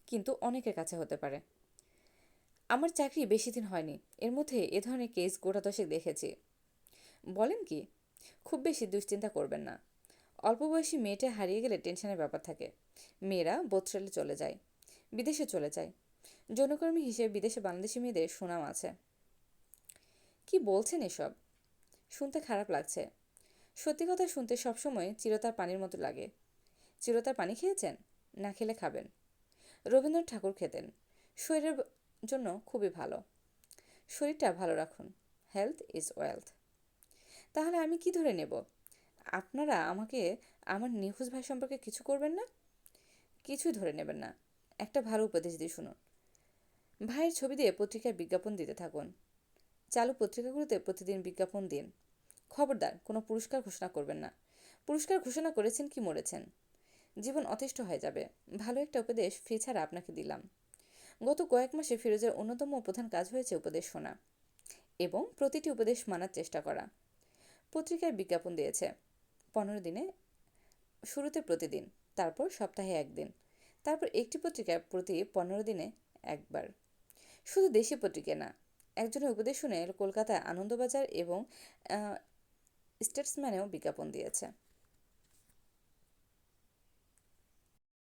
কিন্তু অনেকের কাছে হতে পারে। আমার চাকরি বেশি দিন হয়নি, এর মধ্যে এ ধরনের কেস গোটা দশেক দেখেছি। বলেন কি? খুব বেশি দুশ্চিন্তা করবেন না। অল্প বয়সী মেয়েটা হারিয়ে গেলে টেনশনের ব্যাপার থাকে। মেয়েরা বোথ্রেলে চলে যায়, বিদেশে চলে যায়। যৌনকর্মী হিসেবে বিদেশে বাংলাদেশি মেয়েদের সুনাম আছে। কি বলছেন এসব? শুনতে খারাপ লাগছে। সত্যি কথা শুনতে সবসময় চিরতার পানির মতো লাগে। চিরতার পানি খেয়েছেন? না খেলে খাবেন। রবীন্দ্রনাথ ঠাকুর খেতেন। শরীরের জন্য খুবই ভালো। শরীরটা ভালো রাখুন। Health is wealth. তাহলে আমি কি ধরে নেব? আপনারা আমাকে আমার নিখোঁজ ভাই সম্পর্কে কিছু করবেন না? কিছুই ধরে নেবেন না। একটা ভালো উপদেশ দিয়ে শুনুন। ভাইয়ের ছবি দিয়ে পত্রিকায় বিজ্ঞাপন দিতে থাকুন। চালু পত্রিকাগুলোতে প্রতিদিন বিজ্ঞাপন দিন। খবরদার কোনো পুরস্কার ঘোষণা করবেন না। পুরস্কার ঘোষণা করেছেন কি মরেছেন, জীবন অতিষ্ঠ হয়ে যাবে। ভালো একটা উপদেশ ফি ছাড়া আপনাকে দিলাম। গত কয়েক মাসে ফিরোজের অন্যতম প্রধান কাজ হয়েছে উপদেশ শোনা এবং প্রতিটি উপদেশ মানার চেষ্টা করা। পত্রিকায় বিজ্ঞাপন দিয়েছে 15 দিনে, শুরুতে প্রতিদিন, তারপর সপ্তাহে একদিন, তারপর একটি পত্রিকায় প্রতি 15 দিনে একবার। শুধু দেশি পত্রিকা না, একজনের উপদেশ শুনে কলকাতায় আনন্দবাজার এবং স্টেটসম্যানেও বিজ্ঞাপন দিয়েছে।